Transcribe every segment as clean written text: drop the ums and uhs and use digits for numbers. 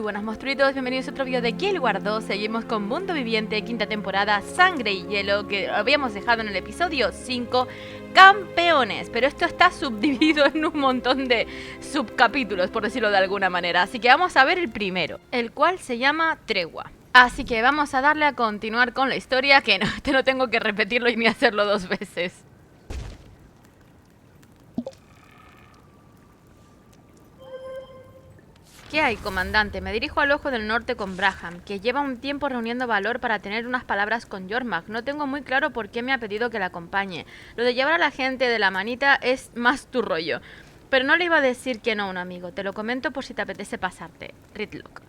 buenas monstruitos, bienvenidos a otro vídeo de Guild Wars 2. Seguimos con Mundo Viviente, quinta temporada, Sangre Hielo, que habíamos dejado en el episodio 5, Campeones. Pero esto está subdividido en un montón de subcapítulos, por decirlo de alguna manera. Así que vamos a ver el primero, el cual se llama Tregua. Así que vamos a darle a continuar con la historia, que no tengo que repetirlo y ni hacerlo dos veces. ¿Qué hay, comandante? Me dirijo al Ojo del Norte con Braham, que lleva un tiempo reuniendo valor para tener unas palabras con Jormag. No tengo muy claro por qué me ha pedido que la acompañe. Lo de llevar a la gente de la manita es más tu rollo. Pero no le iba a decir que no a un amigo. Te lo comento por si te apetece pasarte. Ridlock.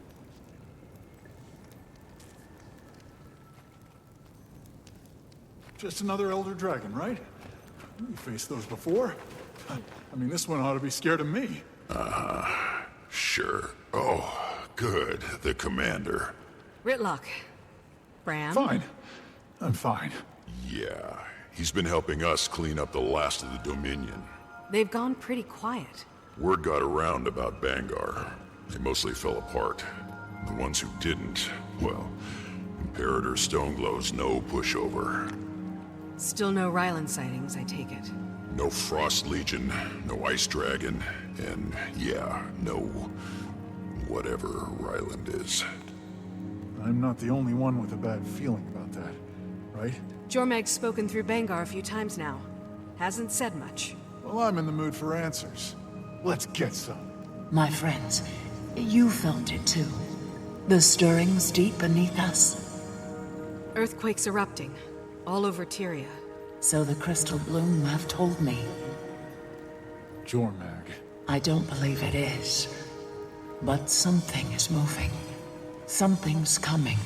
Just another elder dragon, right? You faced those before. I mean, this one ought to be scared of me. Sure. Oh, good. The commander. Ritlock. Bram? Fine. I'm fine. Yeah, he's been helping us clean up the last of the Dominion. They've gone pretty quiet. Word got around about Bangar. They mostly fell apart. The ones who didn't, well, Imperator Stoneglow's no pushover. Still no Ryland sightings, I take it. No Frost Legion, no Ice Dragon, and yeah, no whatever Ryland is. I'm not the only one with a bad feeling about that, right? Jormag's spoken through Bangar a few times now. Hasn't said much. Well, I'm in the mood for answers. Let's get some. My friends, you felt it too. The stirrings deep beneath us. Earthquakes erupting, all over Tyria. So the crystal bloom have told me. Jormag. I don't believe it is. But something is moving. Something's coming.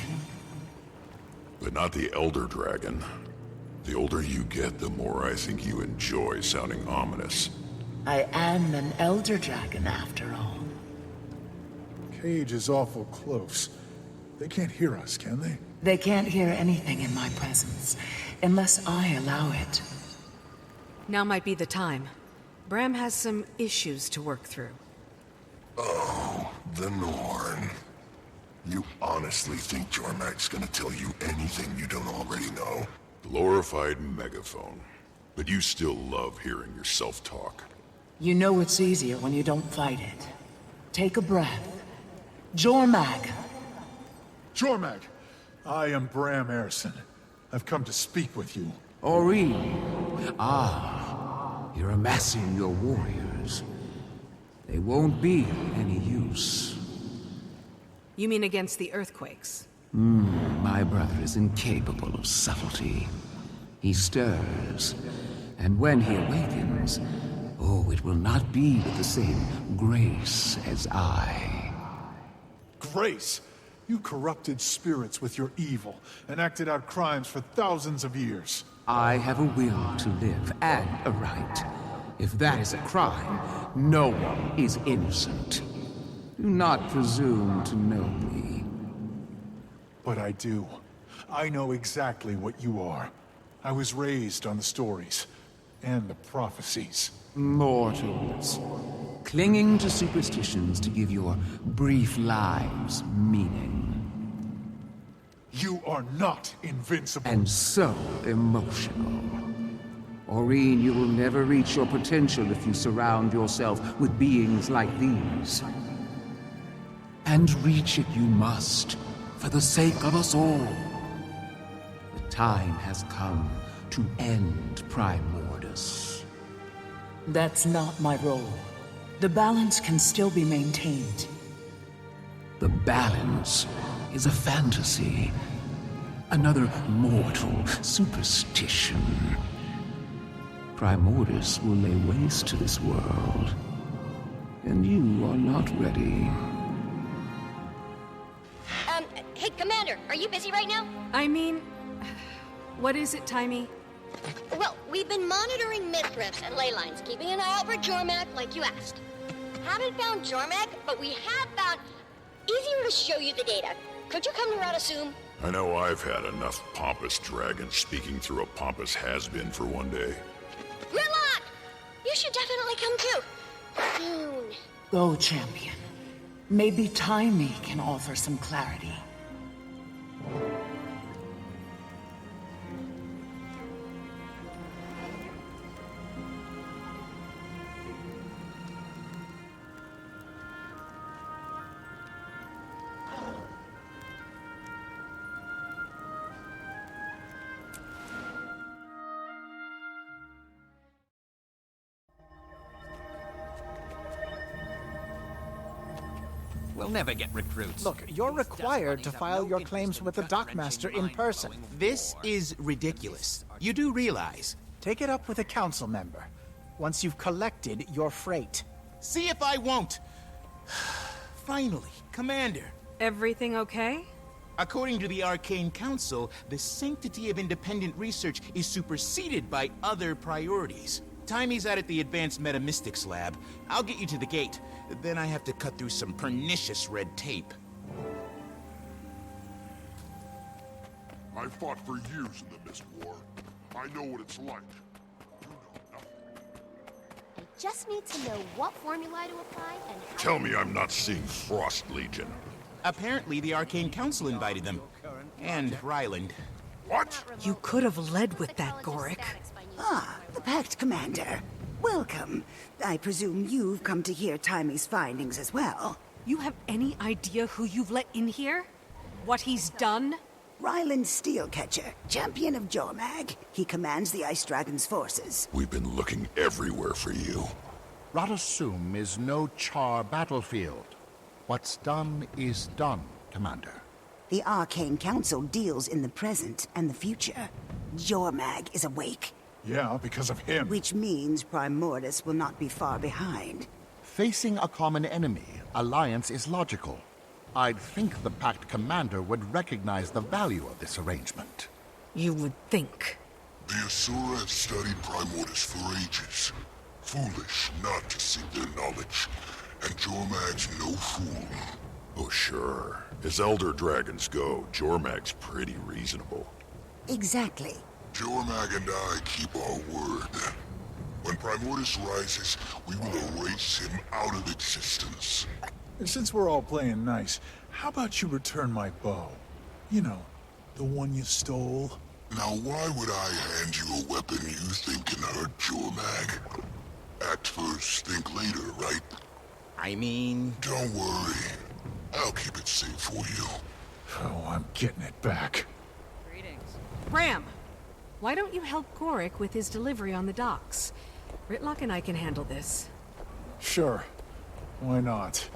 But not the Elder Dragon. The older you get, the more I think you enjoy sounding ominous. I am an elder dragon after all. Cage is awful close. They can't hear us, can they? They can't hear anything in my presence, unless I allow it. Now might be the time. Bram has some issues to work through. Oh, the Norn. You honestly think Jormag's gonna tell you anything you don't already know? Glorified megaphone. But you still love hearing yourself talk. You know it's easier when you don't fight it. Take a breath. Jormag! Jormag! I am Bram Erison. I've come to speak with you. Aurene. You're amassing your warriors. They won't be any use. You mean against the earthquakes? My brother is incapable of subtlety. He stirs, and when he awakens, oh, it will not be with the same grace as I. Grace! You corrupted spirits with your evil and acted out crimes for thousands of years. I have a will to live and a right. If that is a crime, no one is innocent. Do not presume to know me. But I do. I know exactly what you are. I was raised on the stories and the prophecies. Mortals, clinging to superstitions to give your brief lives meaning. You are not invincible. And so emotional. Aurene, you will never reach your potential if you surround yourself with beings like these. And reach it you must, for the sake of us all. The time has come to end Primordus. That's not my role. The balance can still be maintained. The balance is a fantasy. Another mortal superstition. Primordus will lay waste to this world. And you are not ready. Hey, Commander, are you busy right now? I mean... What is it, Taimi? Well, we've been monitoring myth rifts and ley lines, keeping an eye out for Jormag like you asked. Haven't found Jormag, but we have found... Easier to show you the data. Could you come to Rata Sum? I know I've had enough pompous dragons speaking through a pompous has-been for one day. Ritlock! You should definitely come too. Soon. Go, champion. Maybe Taimi can offer some clarity. We'll never get recruits. Look, you're required to file your claims with the dockmaster in person. This is ridiculous. You do realize. Take it up with a council member once you've collected your freight. See if I won't. Finally, Commander. Everything okay? According to the Arcane Council, the sanctity of independent research is superseded by other priorities. Taimi's out at the Advanced Metamystics Lab. I'll get you to the gate. Then I have to cut through some pernicious red tape. I fought for years in the Mist War. I know what it's like. You know nothing. I just need to know what formula to apply and how. Tell me I'm not seeing Frost Legion. Apparently, the Arcane Council invited them. And Ryland. What? You could have led with that, Gorick. Ah, the Pact Commander. Welcome. I presume you've come to hear Taimi's findings as well. You have any idea who you've let in here? What he's done? Ryland Steelcatcher, champion of Jormag. He commands the Ice Dragon's forces. We've been looking everywhere for you. Rata Sum is no char battlefield. What's done is done, Commander. The Arcane Council deals in the present and the future. Jormag is awake. Yeah, because of him. Which means Primordus will not be far behind. Facing a common enemy, alliance is logical. I'd think the Pact Commander would recognize the value of this arrangement. You would think. The Asura have studied Primordus for ages. Foolish not to seek their knowledge. And Jormag's no fool. Oh, sure. As Elder Dragons go, Jormag's pretty reasonable. Exactly. Jormag and I keep our word. When Primordus rises, we will erase him out of existence. Since we're all playing nice, how about you return my bow? You know, the one you stole. Now why would I hand you a weapon you think can hurt Jormag? Act first, think later, right? I mean... Don't worry. I'll keep it safe for you. Oh, I'm getting it back. Bram! Why don't you help Gorick with his delivery on the docks? Ritlock and I can handle this. Sure. Why not?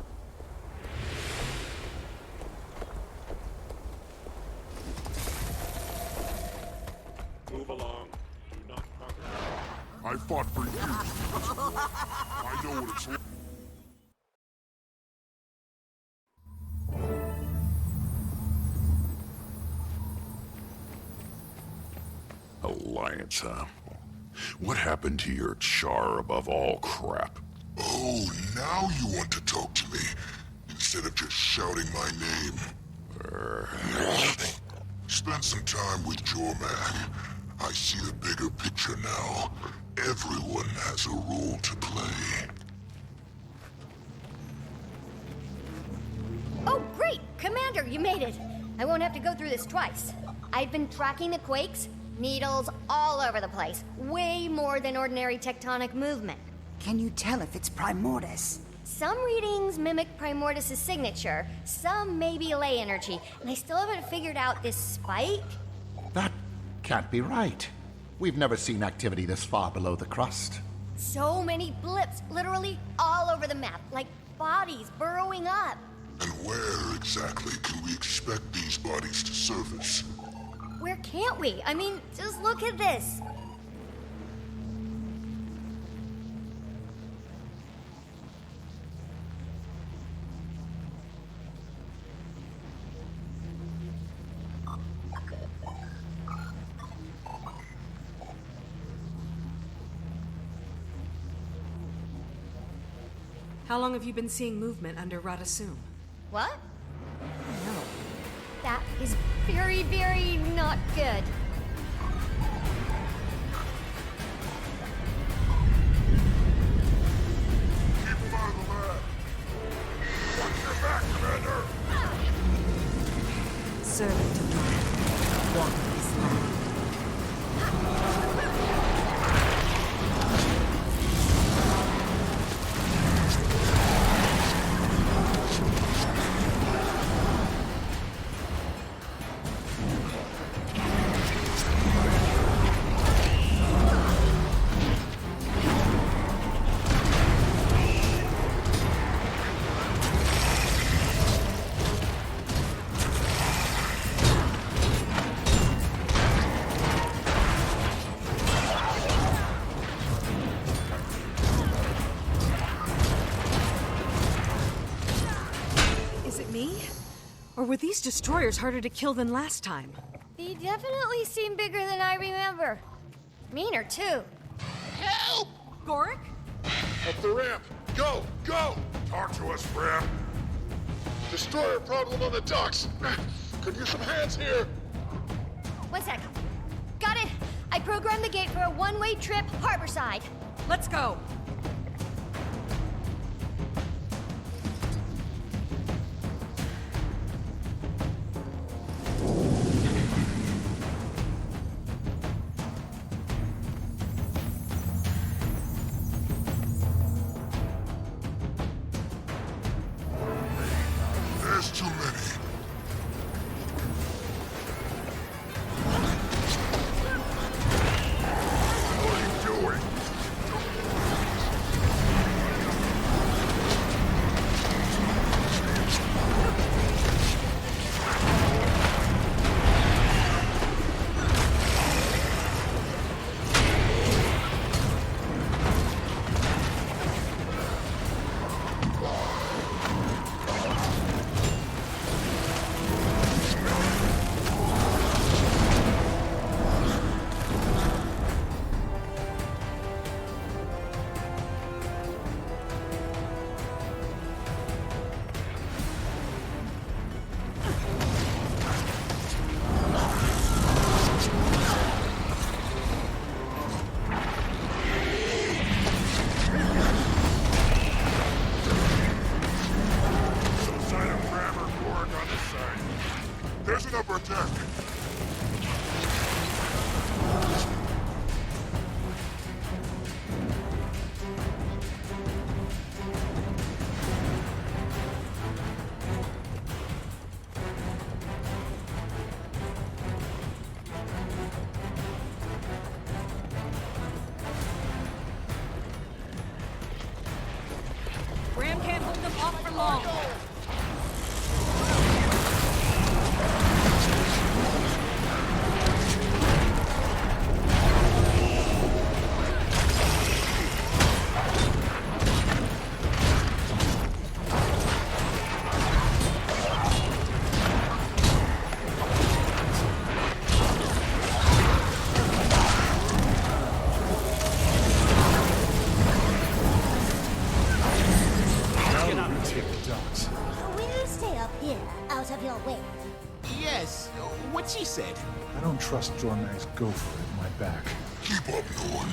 Move along. Do not progress. I fought for years. I know what it's like. Alliance, huh? What happened to your char above all crap? Oh, now you want to talk to me, instead of just shouting my name. Spend some time with Jormag. I see the bigger picture now. Everyone has a role to play. Oh, great! Commander, you made it! I won't have to go through this twice. I've been tracking the quakes, needles all over the place. Way more than ordinary tectonic movement. Can you tell if it's Primordus? Some readings mimic Primordus' signature, some maybe ley energy, and I still haven't figured out this spike. That can't be right. We've never seen activity this far below the crust. So many blips, literally all over the map, like bodies burrowing up. And where exactly can we expect these bodies to surface? Where can't we? I mean, just look at this. How long have you been seeing movement under Rata Sum? What? No. That is very, very not good. Keep him out of the lab. Watch your back! Or were these destroyers harder to kill than last time? They definitely seem bigger than I remember. Meaner, too. Help! Goric? Up the ramp! Go! Go! Talk to us, Bram. Destroyer problem on the docks. Could use some hands here. 1 sec. Got it. I programmed the gate for a one-way trip harborside. Let's go. There's too many. What are you doing? There's an upper deck. Graham can't hold them off for long. Yes, what she said. I don't trust Jormag's gopher at my back. Keep up, Norn.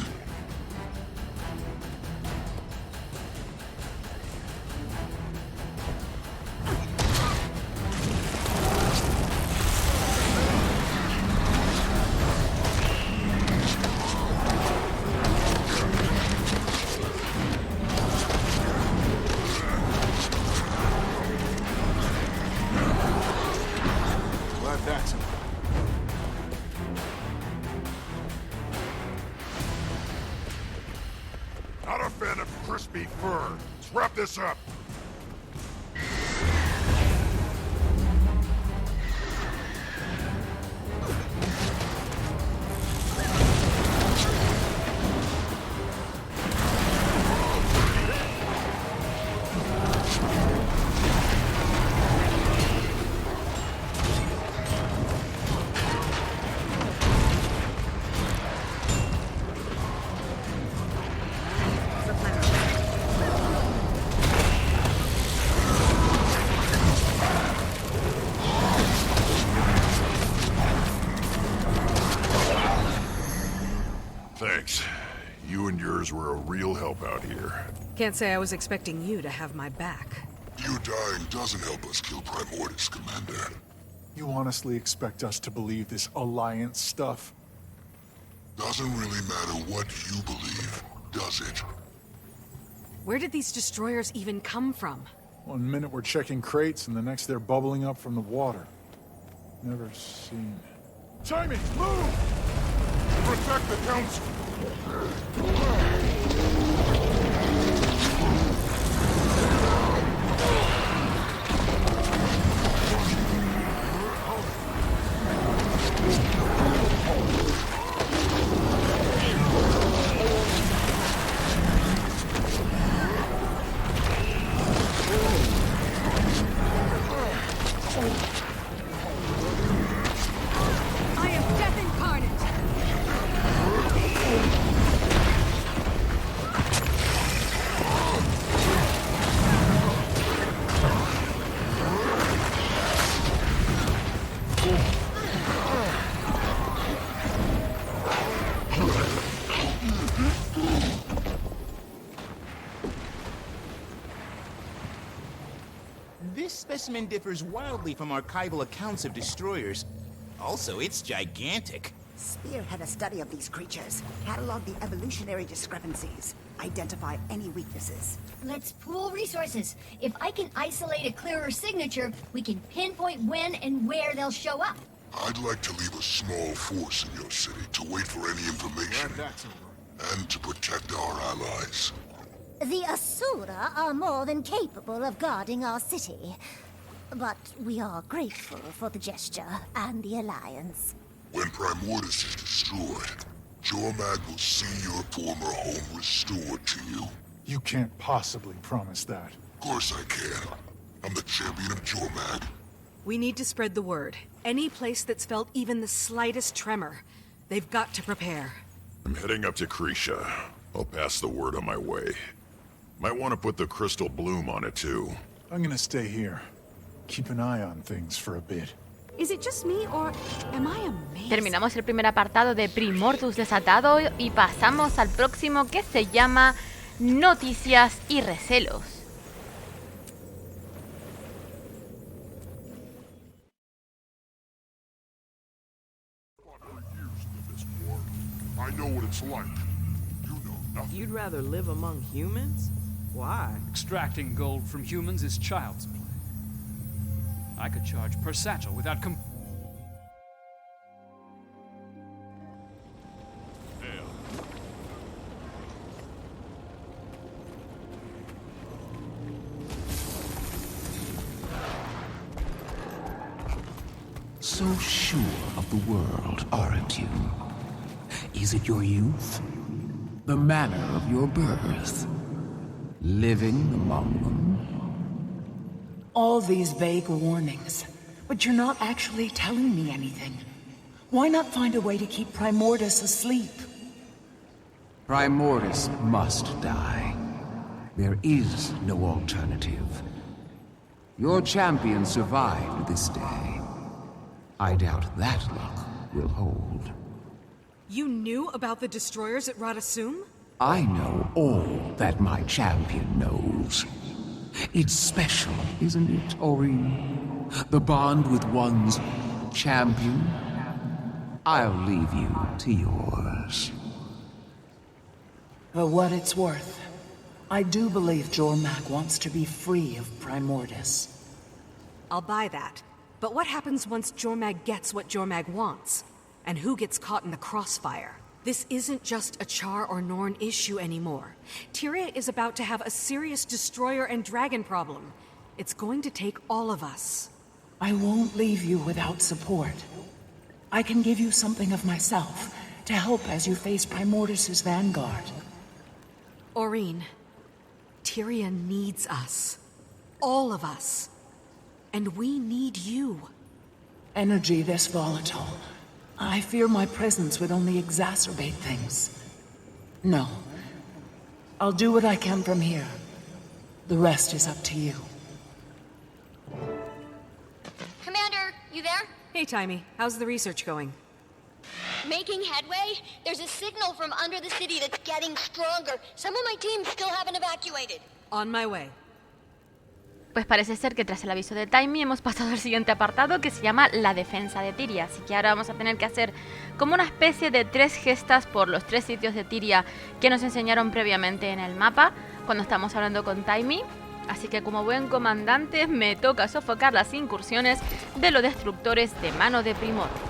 Glad that's it. Not a fan of crispy fur. Let's wrap this up. Thanks. You and yours were a real help out here. Can't say I was expecting you to have my back. You dying doesn't help us kill Primordus, Commander. You honestly expect us to believe this Alliance stuff? Doesn't really matter what you believe, does it? Where did these destroyers even come from? 1 minute we're checking crates, and the next they're bubbling up from the water. Never seen... Taimi, move! Protect the Council! specimen differs wildly from archival accounts of destroyers. Also, it's gigantic. Spearhead a study of these creatures, catalog the evolutionary discrepancies, identify any weaknesses. Let's pool resources. If I can isolate a clearer signature, we can pinpoint when and where they'll show up. I'd like to leave a small force in your city to wait for any information and to protect our allies. The Asura are more than capable of guarding our city. But we are grateful for the gesture and the alliance. When Primordus is destroyed, Jormag will see your former home restored to you. You can't possibly promise that. Of course I can. I'm the champion of Jormag. We need to spread the word. Any place that's felt even the slightest tremor, they've got to prepare. I'm heading up to Krisha. I'll pass the word on my way. Might want to put the crystal bloom on it too. I'm gonna stay here. Keep an eye on things for a bit. Is it just me or am I amazed? Terminamos el primer apartado de Primordus desatado y pasamos al próximo que se llama Noticias y recelos. I know what it's like. You know nothing. You'd rather live among humans? Why? Extracting gold from humans is child's play. I could charge per satchel without So sure of the world, aren't you? Is it your youth? The manner of your birth? Living among them? All these vague warnings, but you're not actually telling me anything. Why not find a way to keep Primordus asleep? Primordus must die. There is no alternative. Your champion survived this day. I doubt that luck will hold. You knew about the destroyers at Rata Sum? I know all that my champion knows. It's special, isn't it, Aurene? The bond with one's champion? I'll leave you to yours. For what it's worth, I do believe Jormag wants to be free of Primordus. I'll buy that. But what happens once Jormag gets what Jormag wants? And who gets caught in the crossfire? This isn't just a Char or Norn issue anymore. Tyria is about to have a serious destroyer and dragon problem. It's going to take all of us. I won't leave you without support. I can give you something of myself to help as you face Primordus's vanguard. Aurene, Tyria needs us. All of us. And we need you. Energy this volatile. I fear my presence would only exacerbate things. No. I'll do what I can from here. The rest is up to you. Commander, you there? Hey, Taimi. How's the research going? Making headway? There's a signal from under the city that's getting stronger. Some of my team still haven't evacuated. On my way. Pues parece ser que tras el aviso de Taimi hemos pasado al siguiente apartado que se llama la defensa de Tyria. Así que ahora vamos a tener que hacer como una especie de 3 gestas por los 3 sitios de Tyria que nos enseñaron previamente en el mapa cuando estamos hablando con Taimi. Así que como buen comandante me toca sofocar las incursiones de los destructores de mano de Primordus.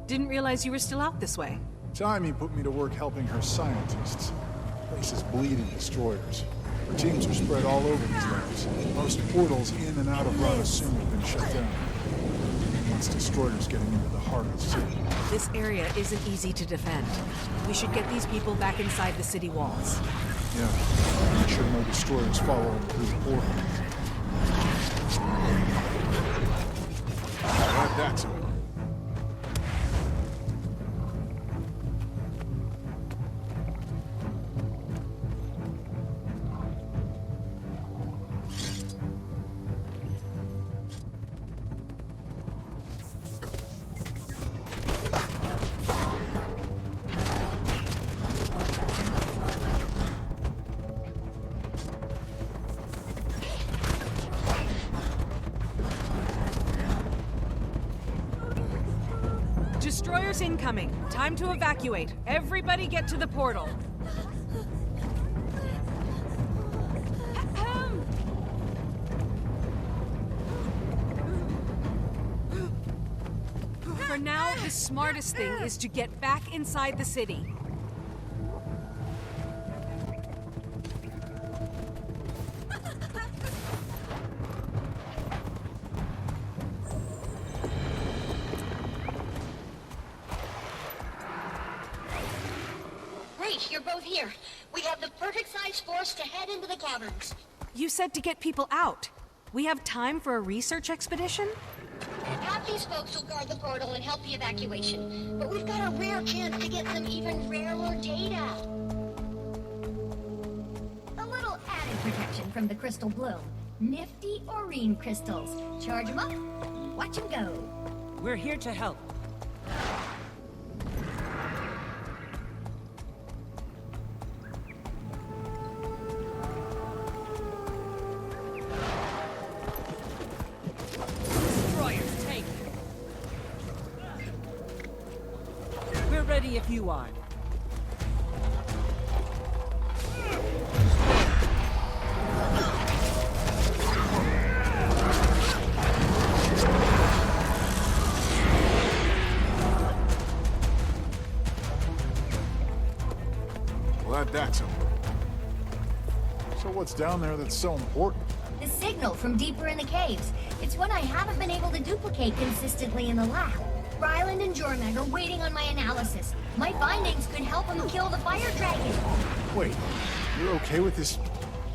Didn't realize you were still out this way. Taimi put me to work helping her scientists. The place is bleeding destroyers. Her teams are spread all over these lands. Most portals in and out of Rata Sum have been shut down. Once destroyers getting into the heart of the city. This area isn't easy to defend. We should get these people back inside the city walls. Yeah, make sure no destroyers follow them through the portal. Add that to it. Destroyers incoming. Time to evacuate. Everybody get to the portal. For now, the smartest thing is to get back inside the city. Great, you're both here. We have the perfect size force to head into the caverns. You said to get people out. We have time for a research expedition? Half these folks will guard the portal and help the evacuation. But we've got a rare chance to get some even rarer data. A little added protection from the crystal bloom. Nifty Aurene crystals. Charge them up, watch them go. We're here to help. Ready if you are. Glad that's over. So what's down there that's so important? The signal from deeper in the caves. It's one I haven't been able to duplicate consistently in the lab. Ryland and Jormag are waiting on my analysis. My findings could help them kill the fire dragon. Wait, you're okay with this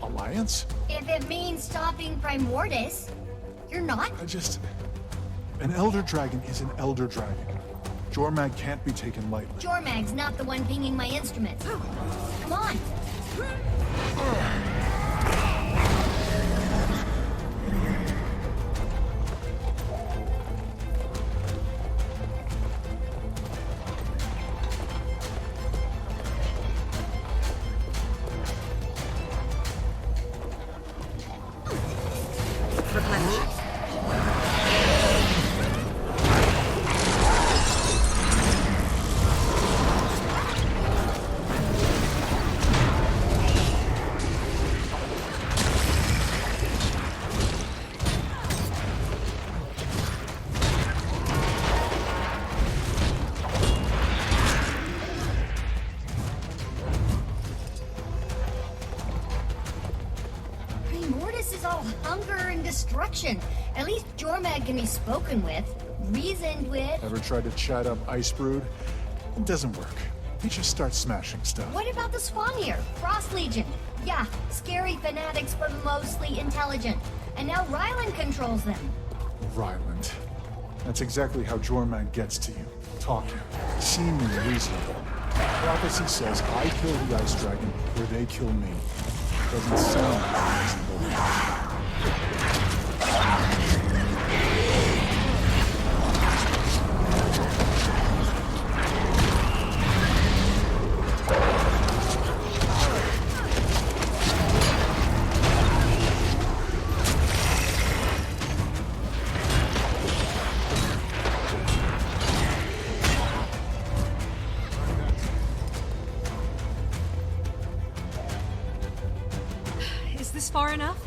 alliance? If it means stopping Primordus, you're not? An elder dragon is an elder dragon. Jormag can't be taken lightly. Jormag's not the one pinging my instruments. Come on. Destruction. At least Jormag can be spoken with, reasoned with. Ever tried to chat up Icebrood? It doesn't work. He just starts smashing stuff. What about the Swanier? Frost Legion? Yeah, scary fanatics but mostly intelligent. And now Ryland controls them. Ryland. That's exactly how Jormag gets to you. Talking. Seeming reasonable. Prophecy says I kill the Ice Dragon or they kill me. Doesn't sound reasonable. Is this far enough?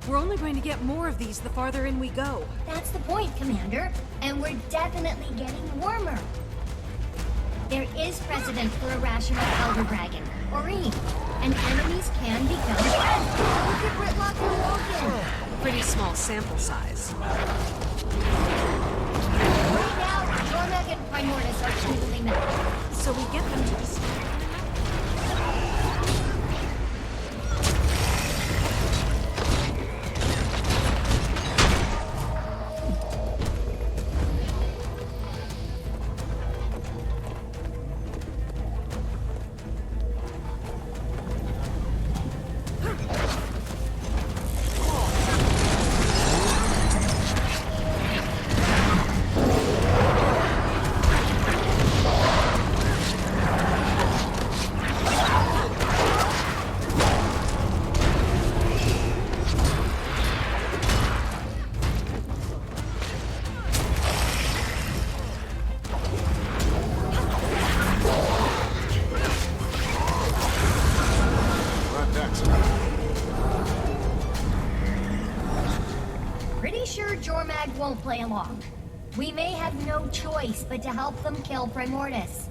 We're only going to get more of these the farther in we go. That's the point, Commander. And we're definitely getting warmer. There is precedent for a rational elder dragon, Aurene, and enemies can become friends. Look at Britlock and Logan. Pretty small sample size. Right now, Jormag and Primordus are evenly matched. So we get them to the along. We may have no choice but to help them kill Primordus.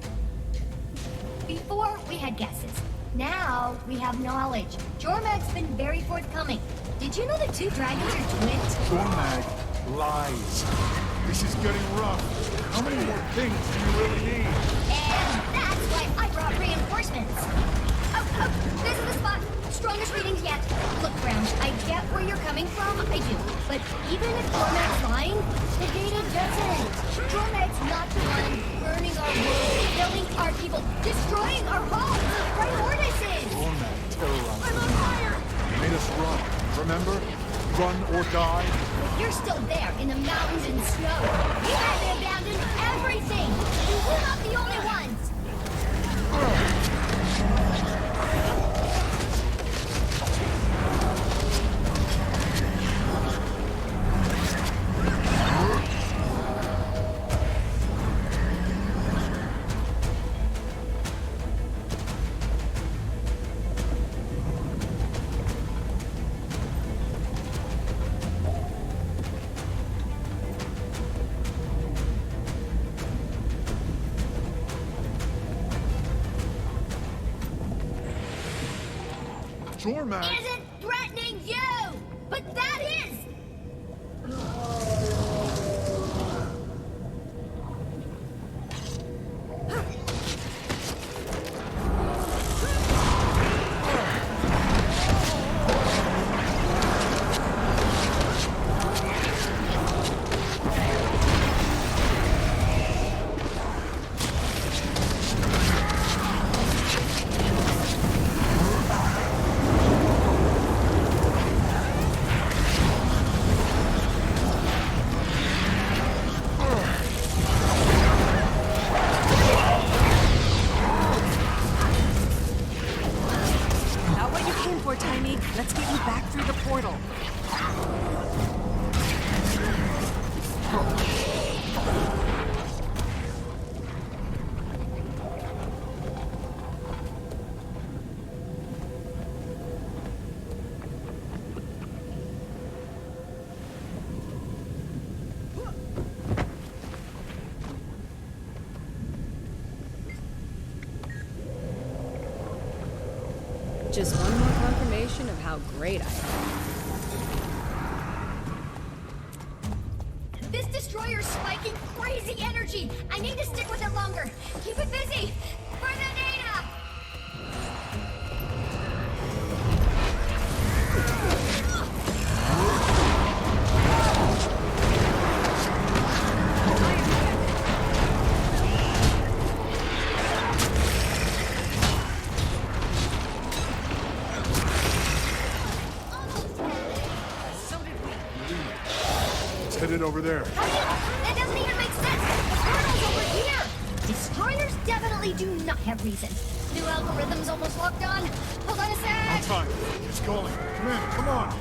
Before, we had guesses. Now, we have knowledge. Jormag's been very forthcoming. Did you know the two dragons are twins? Jormag lies. This is getting rough. How many more things do you really need? And that's why I brought reinforcements. Oh, this is the spot. Strongest readings yet. Look, Brown, I get where you're coming from. I do. But even if Jormag's lying, the data doesn't. Jormag's not the one burning our world, killing our people, destroying our homes. Primordus is. Jormag terrorized. I'm on fire. Made us run. Remember? Run or die. But you're still there in the mountains and snow. You had to abandon everything. And we're not the only ones. Jormag isn't threatening you, but that is. Taimi, let's get you back through the portal. Just one more confirmation of how great I am. This destroyer's spiking crazy energy. I need to stick with it longer. Keep it busy. For the data. Headed over there. That doesn't even make sense. The portal's over here. Destroyers definitely do not have reason. New algorithms almost locked on. Hold on a sec. On time. It's calling. Come in. Come on.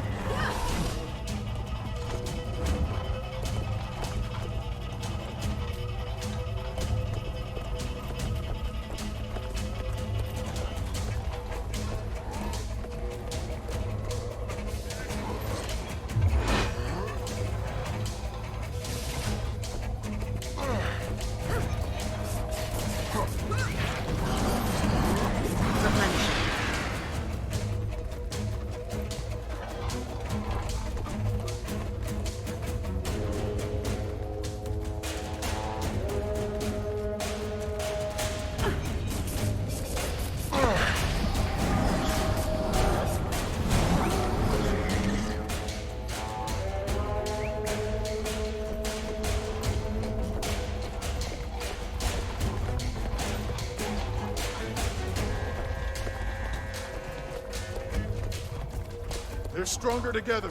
They're stronger together.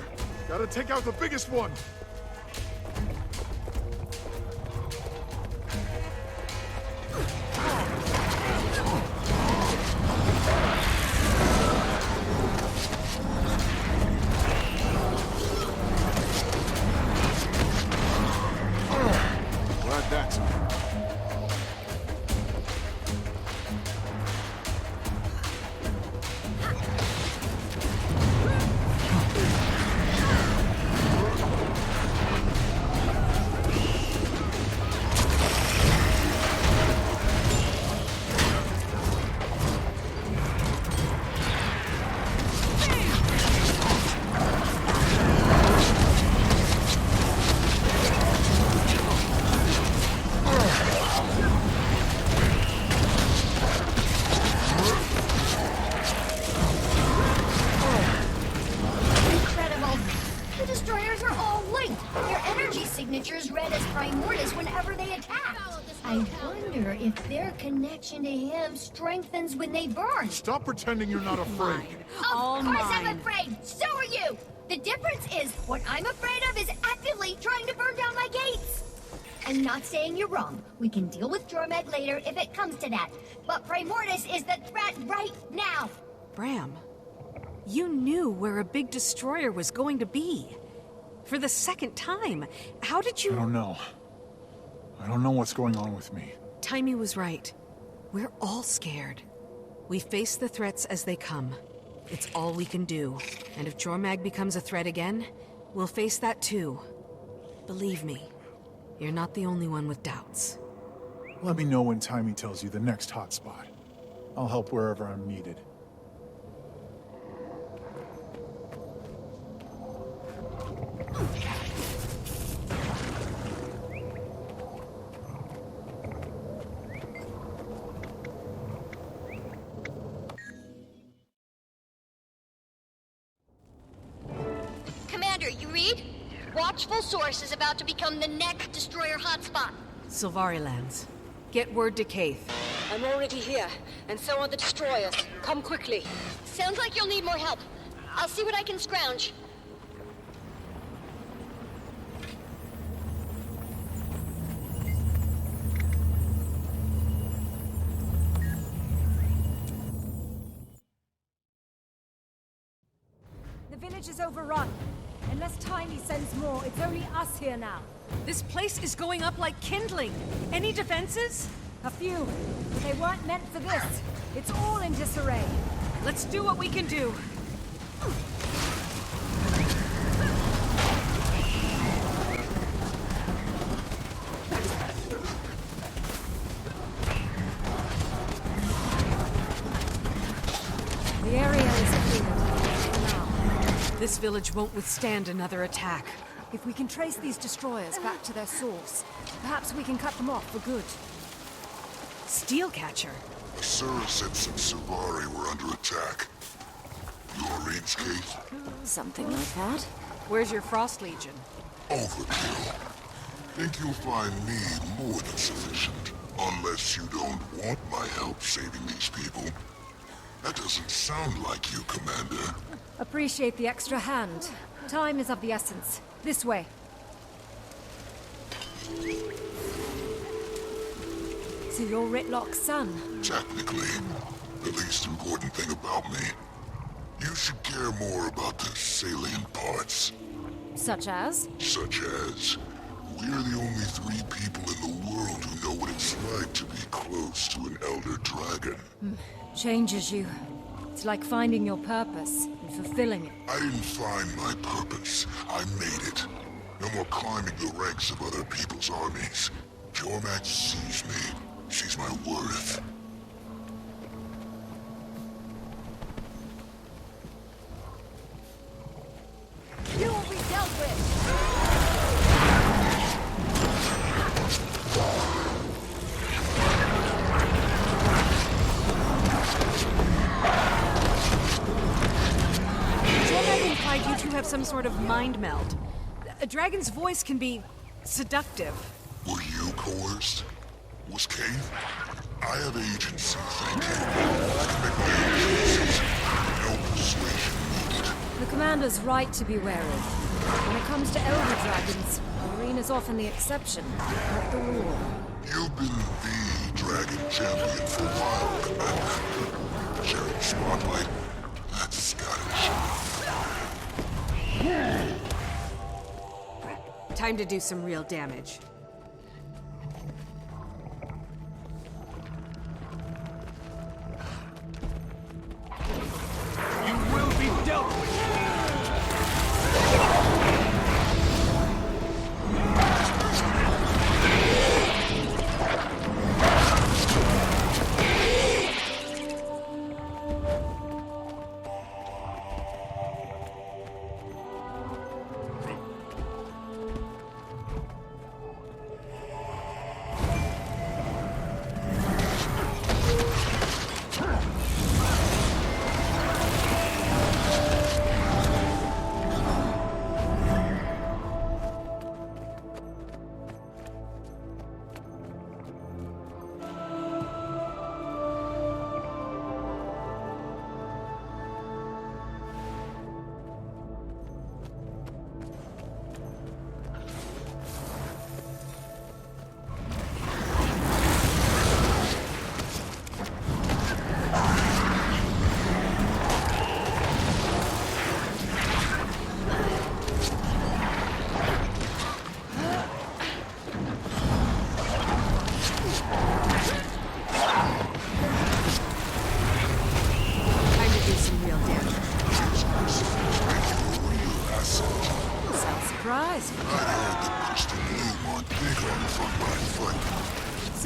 Gotta take out the biggest one. Glad that's I wonder if their connection to him strengthens when they burn. Stop pretending you're not afraid. Of course I'm afraid! So are you! The difference is, what I'm afraid of is actively trying to burn down my gates! I'm not saying you're wrong. We can deal with Jormag later if it comes to that. But Primordus is the threat right now! Bram, you knew where a big destroyer was going to be. For the second time. How did you... I don't know. I don't know what's going on with me. Taimi was right. We're all scared. We face the threats as they come. It's all we can do. And if Jormag becomes a threat again, we'll face that too. Believe me, you're not the only one with doubts. Let me know when Taimi tells you the next hotspot. I'll help wherever I'm needed. Commander, you read? Watchful Source is about to become the next destroyer hotspot. Sylvari lands. Get word to Kaith. I'm already here, and so are the destroyers. Come quickly. Sounds like you'll need more help. I'll see what I can scrounge. The village is overrun. Unless Taimi sends more, it's only us here now. This place is going up like kindling. Any defenses? A few, but they weren't meant for this. It's all in disarray. Let's do what we can do. The area is cleared. This village won't withstand another attack. If we can trace these destroyers back to their source, perhaps we can cut them off for good. Steelcatcher? Asura said some Sylvari were under attack. Your reads, Kate? Something like that. Where's your Frost Legion? Overkill. Think you'll find me more than sufficient. Unless you don't want my help saving these people. That doesn't sound like you, Commander. Appreciate the extra hand. Time is of the essence. This way. So you're Ritlock's son? Technically. The least important thing about me. You should care more about the salient parts. Such as? Such as... we're the only 3 people in the world who know what it's like to be close to an Elder Dragon. Changes you. It's like finding your purpose and fulfilling it. I didn't find my purpose. I made it. No more climbing the ranks of other people's armies. Jormag sees me. Sees my worth. You will be dealt with! Jormag implied you two have some sort of mind meld. A dragon's voice can be seductive. Were you coerced? Was Kate? I have agency, thank you. I can make my own choices. No persuasion needed. The commander's right to be wary. When it comes to elder dragons, Aurene's often the exception, not the rule. You've been the dragon champion for a while, Commander. Sharing the spotlight, that's Scottish. Time to do some real damage. You will be dealt with!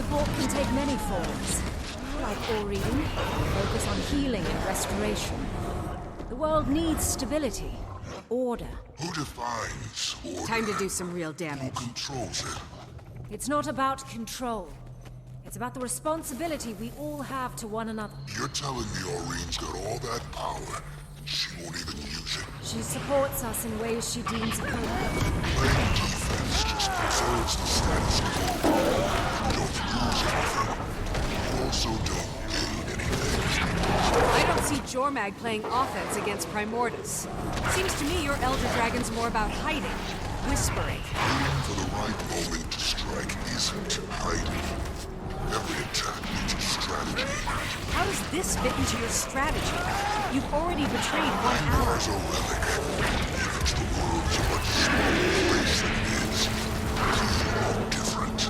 Support can take many forms. Like Aurene, we focus on healing and restoration. The world needs stability, order. Who defines order? Time to do some real damage. Who controls it? It's not about control. It's about the responsibility we all have to one another. You're telling me Aurene's got all that power, and she won't even use it? She supports us in ways she deems appropriate. Playing defense just preserves the status quo. You don't lose anything. You also don't gain anything. I don't see Jormag playing offense against Primordus. Seems to me your Elder Dragon's more about hiding, whispering. Waiting for the right moment to strike isn't hiding. Every attack needs a strategy. How does this fit into your strategy? You've already betrayed one ally. Mars a relic. Even if the world's a much smaller place than it is, it's all different.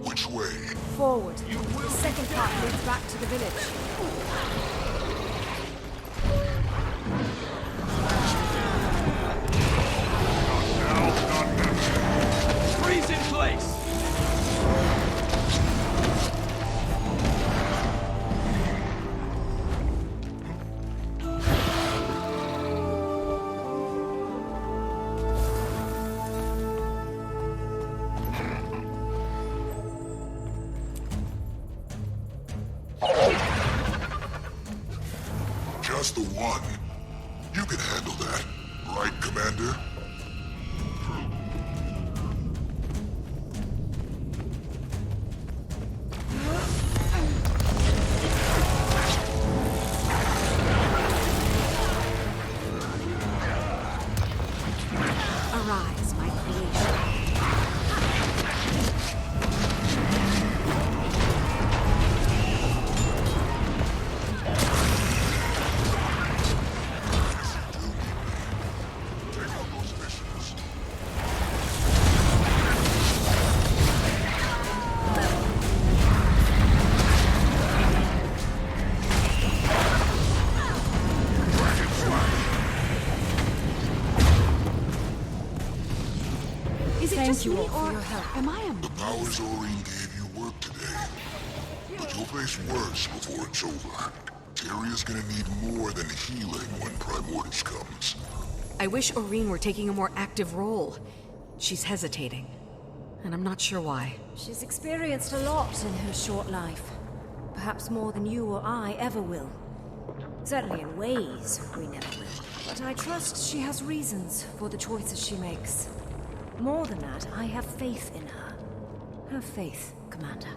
Which way? Forward. The second path leads back to the village. Freeze in place! Just the one. You can handle that, right, Commander? Arise, my creation. Thank you all for your help. Am I a The powers Aurene gave you work today. But you'll face worse before it's over. Tyria's gonna need more than healing when Primordus comes. I wish Aurene were taking a more active role. She's hesitating. And I'm not sure why. She's experienced a lot in her short life. Perhaps more than you or I ever will. Certainly in ways we never will. But I trust she has reasons for the choices she makes. More than that, I have faith in her. Have faith, Commander.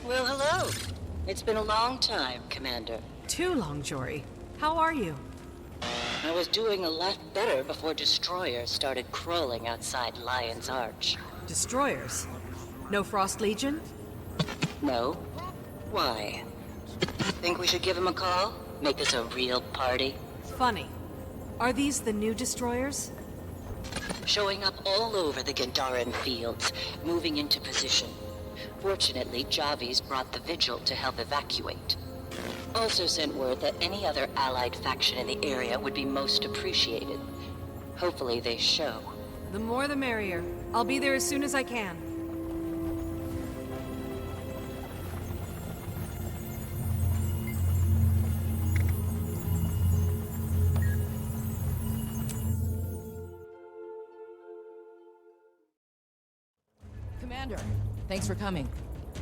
Well, hello. It's been a long time, Commander. Too long, Jory. How are you? I was doing a lot better before destroyers started crawling outside Lion's Arch. Destroyers? No Frost Legion? No? Why? Think we should give him a call? Make this a real party? Funny. Are these the new destroyers? Showing up all over the Gandaran fields, moving into position. Fortunately, Javi's brought the Vigil to help evacuate. Also sent word that any other allied faction in the area would be most appreciated. Hopefully they show. The more the merrier. I'll be there as soon as I can. Commander, thanks for coming.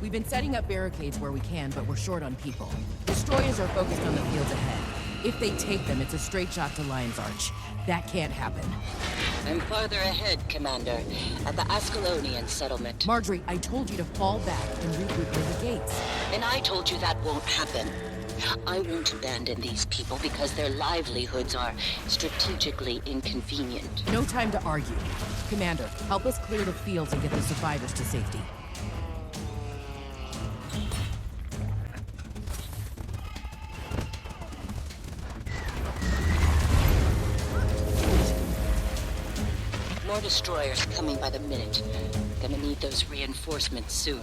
We've been setting up barricades where we can, but we're short on people. Destroyers are focused on the fields ahead. If they take them, it's a straight shot to Lion's Arch. That can't happen. I'm farther ahead, Commander, at the Ascalonian settlement. Marjorie, I told you to fall back and regroup near the gates. And I told you that won't happen. I won't abandon these people because their livelihoods are strategically inconvenient. No time to argue. Commander, help us clear the fields and get the survivors to safety. More destroyers coming by the minute. Gonna need those reinforcements soon.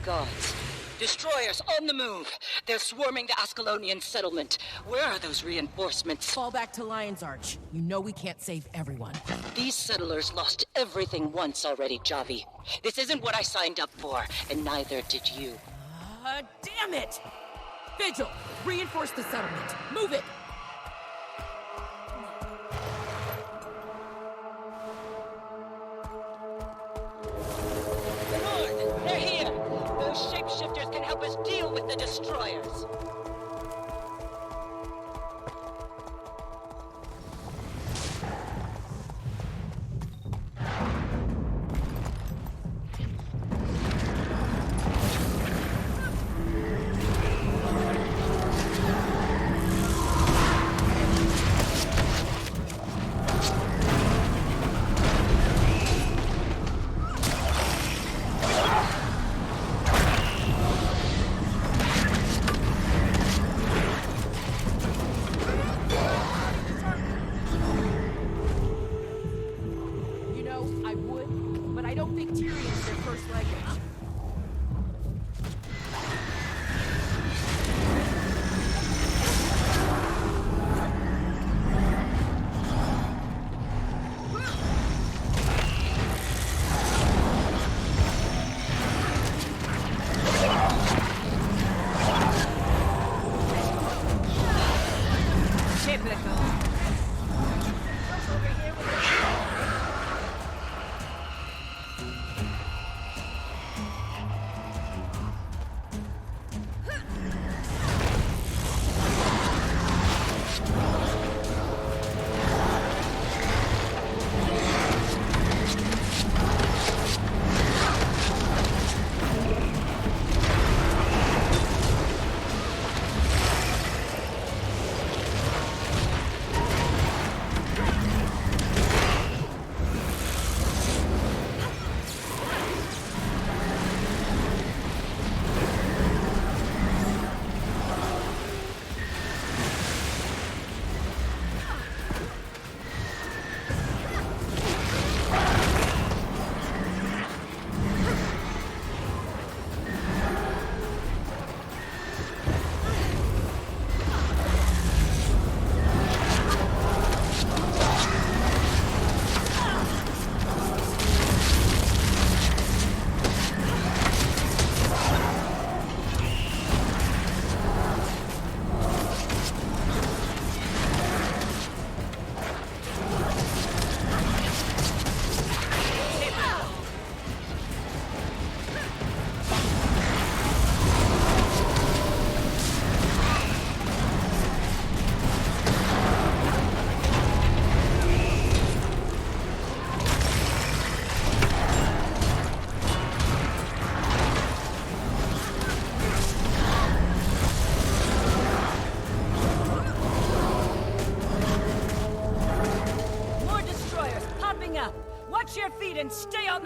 Gods. Destroyers on the move! They're swarming the Ascalonian settlement. Where are those reinforcements? Fall back to Lion's Arch. You know we can't save everyone. These settlers lost everything once already, Javi. This isn't what I signed up for, and neither did you. Damn it! Vigil, reinforce the settlement. Move it! They're here! Those shapeshifters can help us deal with the destroyers!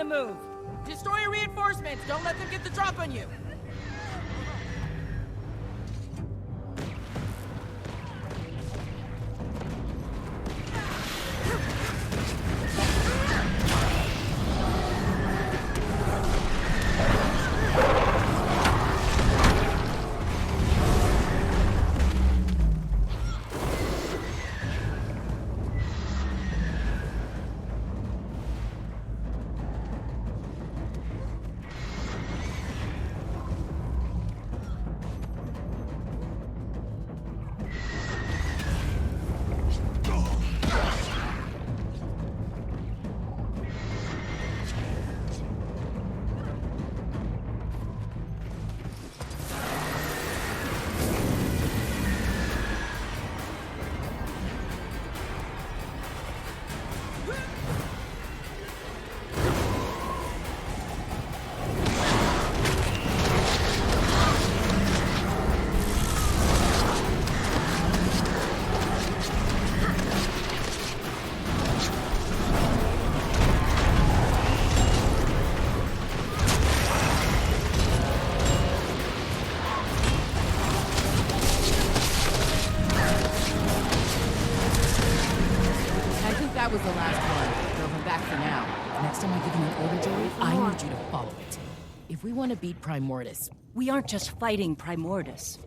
move. Destroyer reinforcements! Don't let them get the drop on you! That was the last one. Throw him back for now. Next time I give you an order, Joey, I need you to follow it. If we want to beat Primordus, we aren't just fighting Primordus.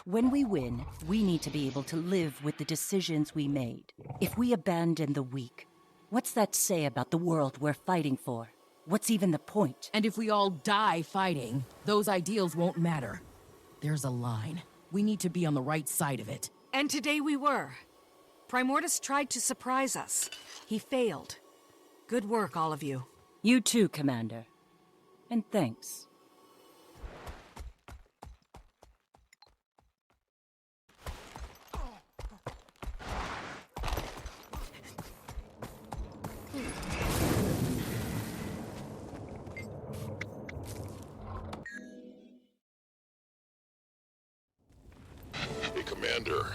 When we win, we need to be able to live with the decisions we made. If we abandon the weak, what's that say about the world we're fighting for? What's even the point? And if we all die fighting, those ideals won't matter. There's a line. We need to be on the right side of it. And today we were. Primordus tried to surprise us. He failed. Good work, all of you. You too, Commander. And thanks. Hey, Commander.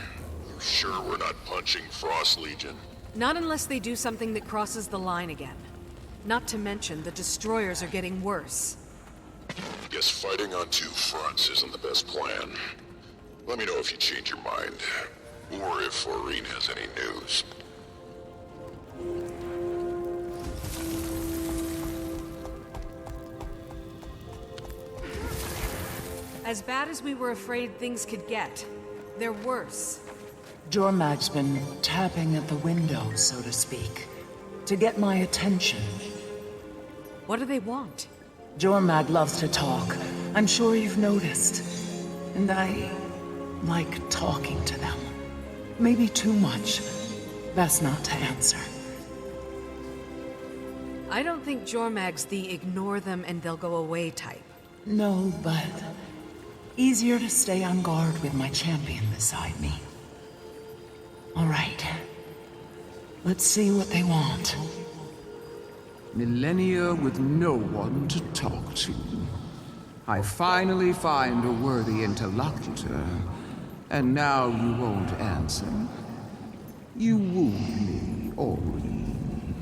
You sure we're not punching Frost Legion? Not unless they do something that crosses the line again. Not to mention, the destroyers are getting worse. Guess fighting on two fronts isn't the best plan. Let me know if you change your mind. Or if Aurene has any news. As bad as we were afraid things could get, they're worse. Jormag's been tapping at the window, so to speak, to get my attention. What do they want? Jormag loves to talk. I'm sure you've noticed. And I like talking to them. Maybe too much. Best not to answer. I don't think Jormag's the ignore them and they'll go away type. No, but easier to stay on guard with my champion beside me. All right. Let's see what they want. Millennia with no one to talk to. I finally find a worthy interlocutor, and now you won't answer. You wound me, Aurene.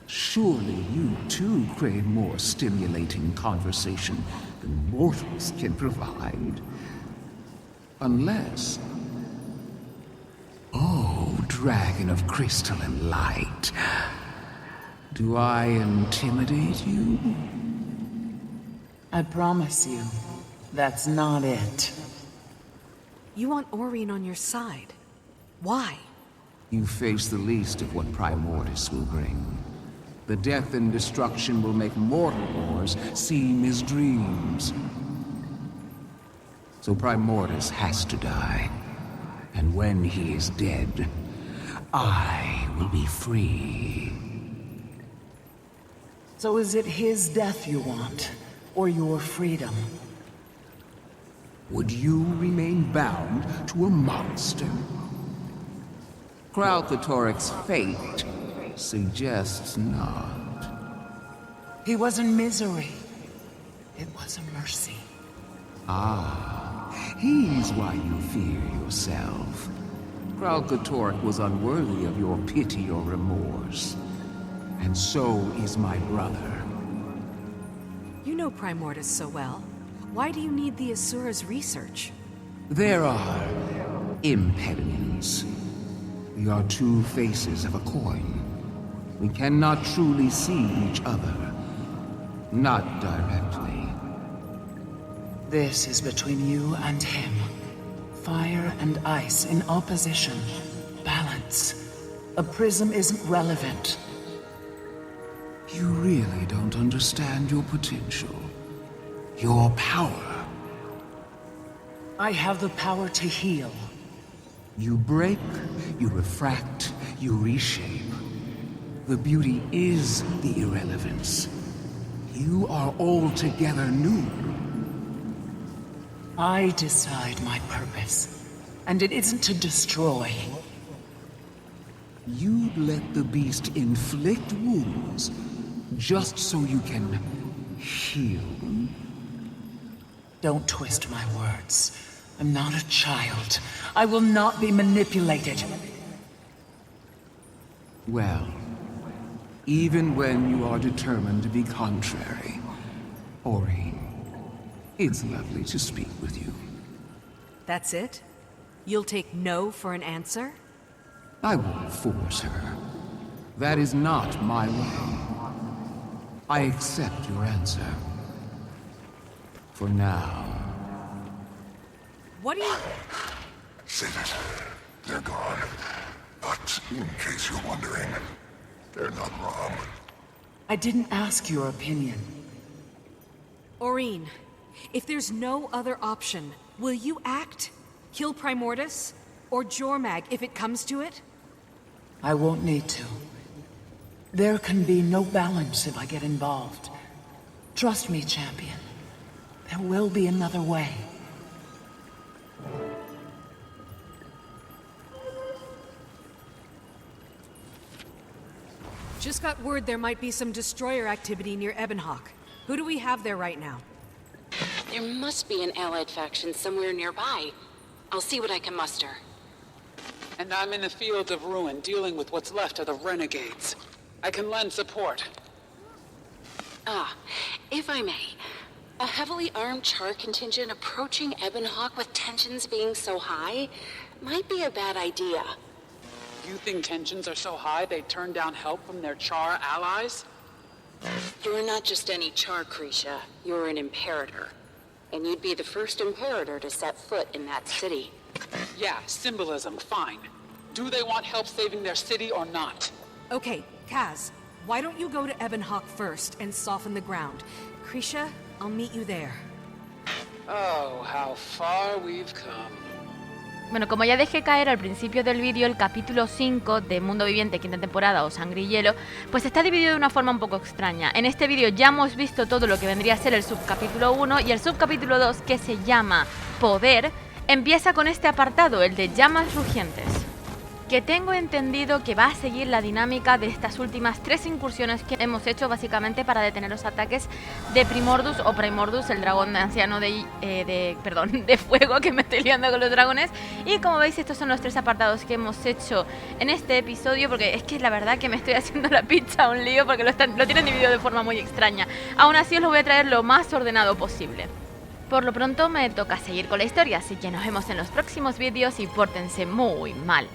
Surely you too crave more stimulating conversation than mortals can provide. Unless... Oh, dragon of crystal and light. Do I intimidate you? I promise you, that's not it. You want Aurene on your side. Why? You face the least of what Primordus will bring. The death and destruction will make mortal wars seem as dreams. So Primordus has to die. And when he is dead, I will be free. So is it his death you want, or your freedom? Would you remain bound to a monster? Kralkatorik's fate suggests not. He was in misery. It was a mercy. Ah, he's why you fear yourself. Kralkatorik was unworthy of your pity or remorse. And so is my brother. You know Primordus so well. Why do you need the Asura's research? There are impediments. We are two faces of a coin. We cannot truly see each other. Not directly. This is between you and him. Fire and ice in opposition. Balance. A prism isn't relevant. You really don't understand your potential. Your power. I have the power to heal. You break, you refract, you reshape. The beauty is the irrelevance. You are altogether new. I decide my purpose, and it isn't to destroy. You'd let the beast inflict wounds just so you can heal. Don't twist my words. I'm not a child. I will not be manipulated. Well, even when you are determined to be contrary, Aurene, it's lovely to speak with you. That's it? You'll take no for an answer? I won't force her. That is not my way. I accept your answer. For now. What do you... Save it. They're gone. But in case you're wondering, they're not wrong. I didn't ask your opinion. Aurene, if there's no other option, will you act? Kill Primordus? Or Jormag if it comes to it? I won't need to. There can be no balance if I get involved. Trust me, champion. There will be another way. Just got word there might be some destroyer activity near Ebonhawk. Who do we have there right now? There must be an allied faction somewhere nearby. I'll see what I can muster. And I'm in the fields of ruin, dealing with what's left of the renegades. I can lend support. Ah, if I may. A heavily armed Char contingent approaching Ebonhawk with tensions being so high might be a bad idea. You think tensions are so high they'd turn down help from their Char allies? You're not just any Char, Krisha. You're an Imperator. And you'd be the first Imperator to set foot in that city. Yeah, symbolism, fine. Do they want help saving their city or not? Okay, Kaz, why don't you go to Ebonhawk first and soften the ground? Krisha, I'll meet you there. Oh, how far we've come. Bueno, como ya dejé caer al principio del vídeo, el capítulo 5 de Mundo Viviente, quinta temporada o Sangre Hielo, pues está dividido de una forma un poco extraña. En este vídeo ya hemos visto todo lo que vendría a ser el subcapítulo 1 y el subcapítulo 2, que se llama Poder, empieza con este apartado, el de llamas rugientes, que tengo entendido que va a seguir la dinámica de estas últimas 3 incursiones que hemos hecho básicamente para detener los ataques de Primordus o Primordus, el dragón anciano de fuego, que me estoy liando con los dragones. Y como veis, estos son los 3 apartados que hemos hecho en este episodio, porque es que la verdad que me estoy haciendo la pizza un lío porque lo tienen dividido de forma muy extraña. Aún así os lo voy a traer lo más ordenado posible. Por lo pronto me toca seguir con la historia, así que nos vemos en los próximos vídeos y pórtense muy mal.